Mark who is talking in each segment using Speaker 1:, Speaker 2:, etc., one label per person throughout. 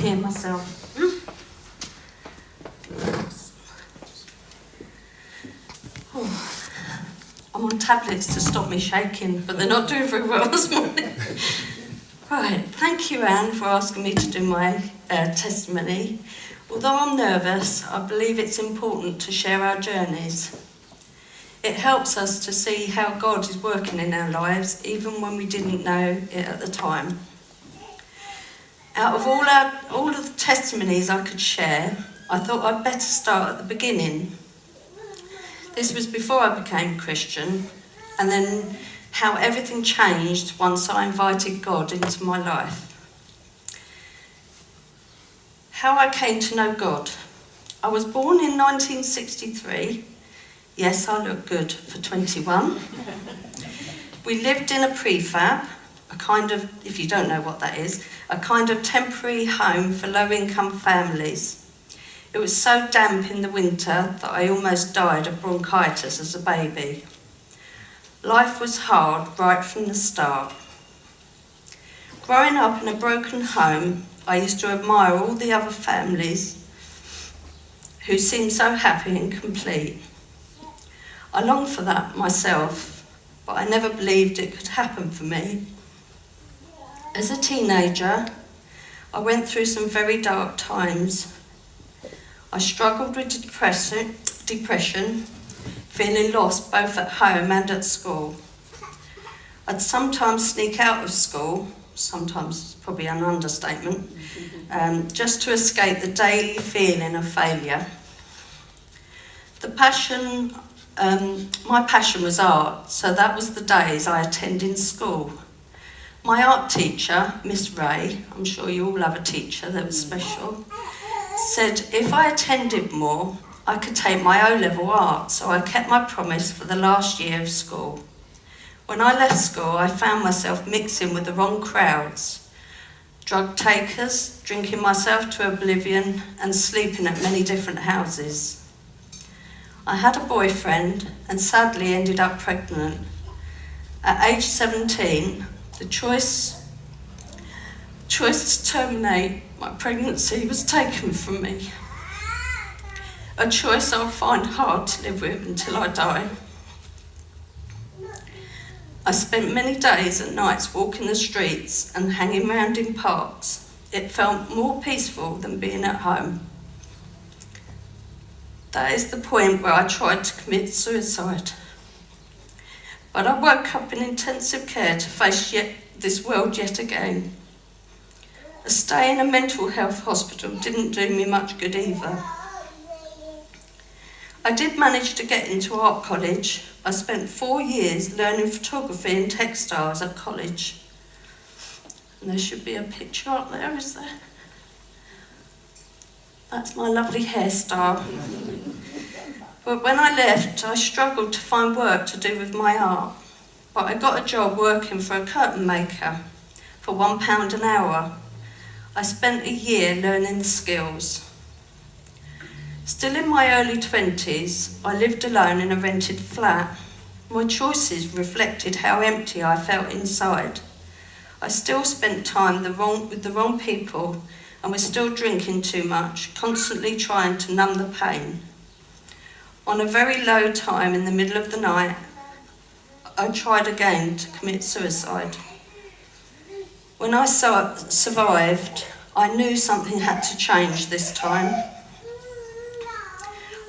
Speaker 1: hear myself. Oh, I'm on tablets to stop me shaking, but they're not doing very well this morning. Right, thank you, Anne, for asking me to do my testimony. Although I'm nervous, I believe it's important to share our journeys. It helps us to see how God is working in our lives, even when we didn't know it at the time. Out of all of the testimonies I could share, I thought I'd better start at the beginning. This was before I became Christian, and then how everything changed once I invited God into my life. How I came to know God. I was born in 1963. Yes, I look good for 21. We lived in a prefab, a kind of, if you don't know what that is, a kind of temporary home for low-income families. It was so damp in the winter that I almost died of bronchitis as a baby. Life was hard right from the start. Growing up in a broken home, I used to admire all the other families who seemed so happy and complete. I longed for that myself, but I never believed it could happen for me. As a teenager, I went through some very dark times. I struggled with depression, feeling lost both at home and at school. I'd sometimes sneak out of school, sometimes probably an understatement, just to escape the daily feeling of failure. My passion was art, so that was the days I attended school. My art teacher, Miss Ray, I'm sure you all have a teacher that was special, said if I attended more, I could take my O-level art, so I kept my promise for the last year of school. When I left school, I found myself mixing with the wrong crowds, drug takers, drinking myself to oblivion, and sleeping at many different houses. I had a boyfriend and sadly ended up pregnant. At age 17, the choice to terminate my pregnancy was taken from me. A choice I'll find hard to live with until I die. I spent many days and nights walking the streets and hanging around in parks. It felt more peaceful than being at home. That is the point where I tried to commit suicide. But I woke up in intensive care to face this world yet again. A stay in a mental health hospital didn't do me much good either. I did manage to get into art college. I spent 4 years learning photography and textiles at college. And there should be a picture up there, is there? That's my lovely hairstyle. But when I left, I struggled to find work to do with my art. But I got a job working for a curtain maker for £1 an hour. I spent a year learning the skills. Still in my early 20s, I lived alone in a rented flat. My choices reflected how empty I felt inside. I still spent time with the wrong people and was still drinking too much, constantly trying to numb the pain. On a very low time in the middle of the night, I tried again to commit suicide. When I survived, I knew something had to change this time.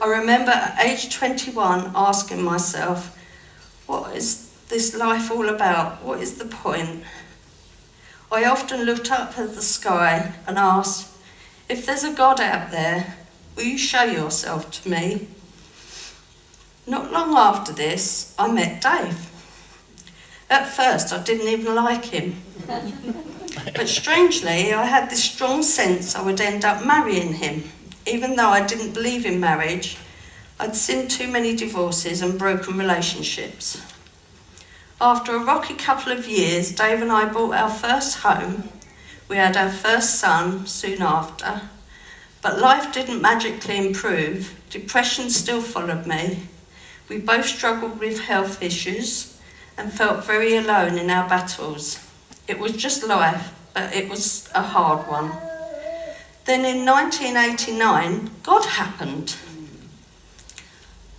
Speaker 1: I remember at age 21 asking myself, what is this life all about? What is the point? I often looked up at the sky and asked, if there's a God out there, will you show yourself to me? Not long after this, I met Dave. At first, I didn't even like him. But strangely, I had this strong sense I would end up marrying him. Even though I didn't believe in marriage, I'd seen too many divorces and broken relationships. After a rocky couple of years, Dave and I bought our first home. We had our first son soon after. But life didn't magically improve. Depression still followed me. We both struggled with health issues and felt very alone in our battles. It was just life, but it was a hard one. Then in 1989, God happened.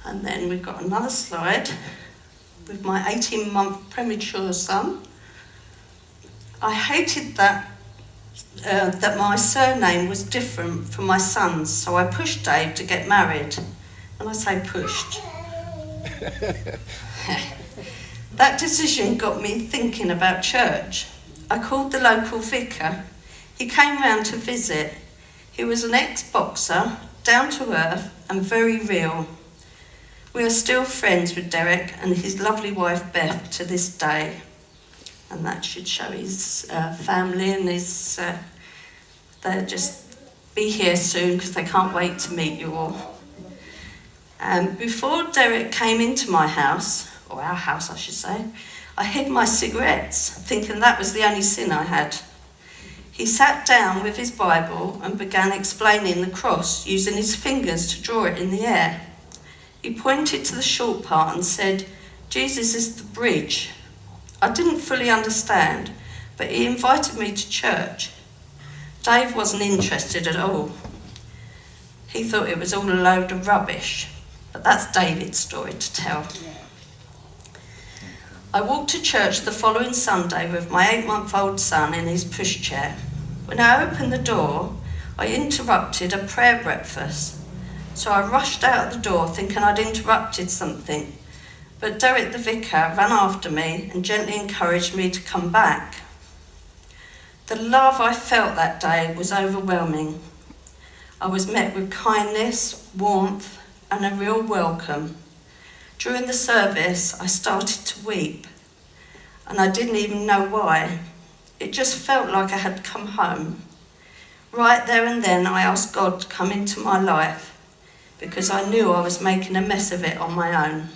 Speaker 1: And then we've got another slide with my 18-month premature son. I hated that my surname was different from my son's, so I pushed Dave to get married. And I say pushed. That decision got me thinking about church. I called the local vicar. He came round to visit. He was an ex-boxer, down to earth and very real. We are still friends with Derek and his lovely wife Beth to this day. And that should show his family and his... they'll just be here soon because they can't wait to meet you all. Before Derek came into my house, or our house I should say, I hid my cigarettes, thinking that was the only sin I had. He sat down with his Bible and began explaining the cross, using his fingers to draw it in the air. He pointed to the short part and said, Jesus is the bridge. I didn't fully understand, but he invited me to church. Dave wasn't interested at all. He thought it was all a load of rubbish, but that's David's story to tell. I walked to church the following Sunday with my 8-month-old son in his pushchair. When I opened the door, I interrupted a prayer breakfast. So I rushed out the door thinking I'd interrupted something. But Derek the vicar ran after me and gently encouraged me to come back. The love I felt that day was overwhelming. I was met with kindness, warmth, and a real welcome. During the service, I started to weep, and I didn't even know why. It just felt like I had come home. Right there and then, I asked God to come into my life, because I knew I was making a mess of it on my own.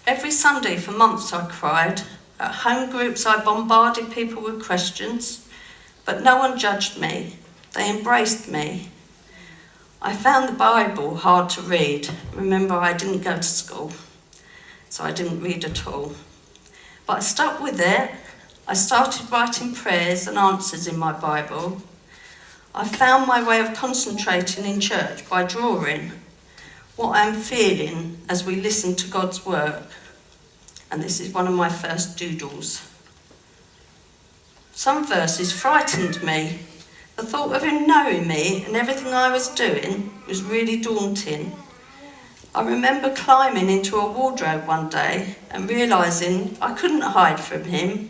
Speaker 1: Every Sunday for months I cried. At home groups I bombarded people with questions, but no one judged me. They embraced me. I found the Bible hard to read. Remember, I didn't go to school, so I didn't read at all. But I stuck with it. I started writing prayers and answers in my Bible. I found my way of concentrating in church by drawing what I'm feeling as we listen to God's work. And this is one of my first doodles. Some verses frightened me. The thought of him knowing me and everything I was doing was really daunting. I remember climbing into a wardrobe one day and realising I couldn't hide from him.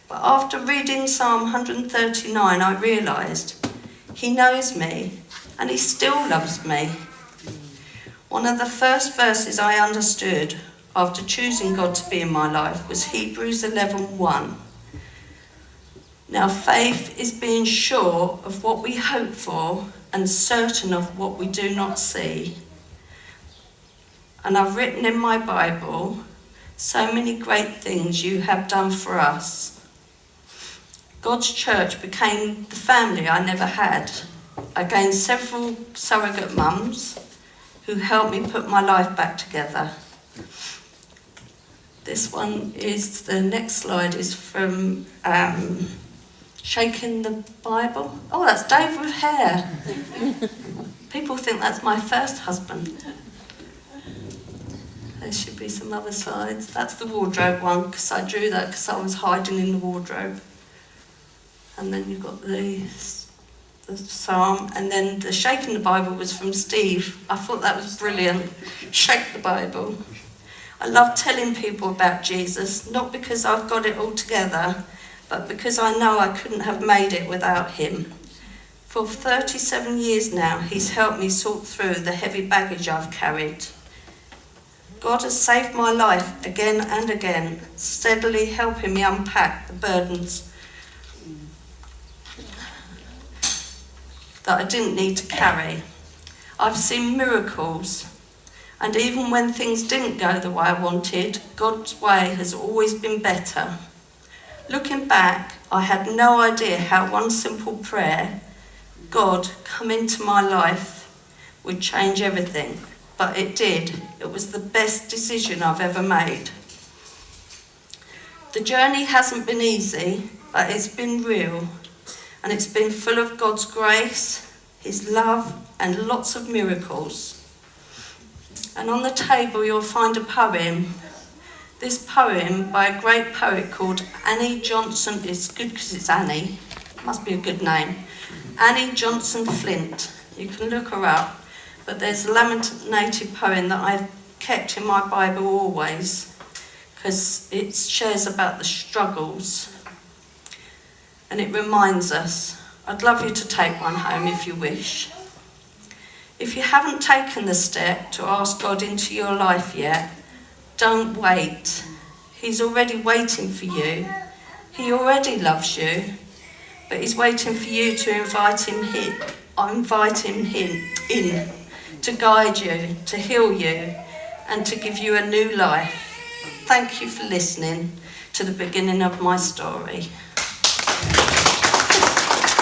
Speaker 1: But after reading Psalm 139, I realised he knows me and he still loves me. One of the first verses I understood after choosing God to be in my life was Hebrews 11:1. Now faith is being sure of what we hope for and certain of what we do not see. And I've written in my Bible, so many great things you have done for us. God's church became the family I never had. I gained several surrogate mums who helped me put my life back together. This one is, the next slide is from Shaking the Bible. Oh, that's Dave with hair. People think that's my first husband. There should be some other slides. That's the wardrobe one, because I drew that because I was hiding in the wardrobe. And then you've got the psalm, and then the Shaking the Bible was from Steve. I thought that was brilliant. Shake the Bible. I love telling people about Jesus, not because I've got it all together, but because I know I couldn't have made it without him. For 37 years now, he's helped me sort through the heavy baggage I've carried. God has saved my life again and again, steadily helping me unpack the burdens that I didn't need to carry. I've seen miracles, and even when things didn't go the way I wanted, God's way has always been better. Looking back, I had no idea how one simple prayer, God, come into my life, would change everything. But it did. It was the best decision I've ever made. The journey hasn't been easy. but it's been real, and it's been full of God's grace, his love, and lots of miracles. And on the table you'll find a poem. This poem by a great poet called Annie Johnson. It's good because it's Annie. Must be a good name. Annie Johnson Flint. You can look her up. But there's a laminated poem that I've kept in my Bible always, because it shares about the struggles. And it reminds us. I'd love you to take one home if you wish. If you haven't taken the step to ask God into your life yet, don't wait. He's already waiting for you. He already loves you, but he's waiting for you to invite him in to guide you, to heal you, and to give you a new life. Thank you for listening to the beginning of my story.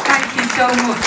Speaker 2: Thank you so much.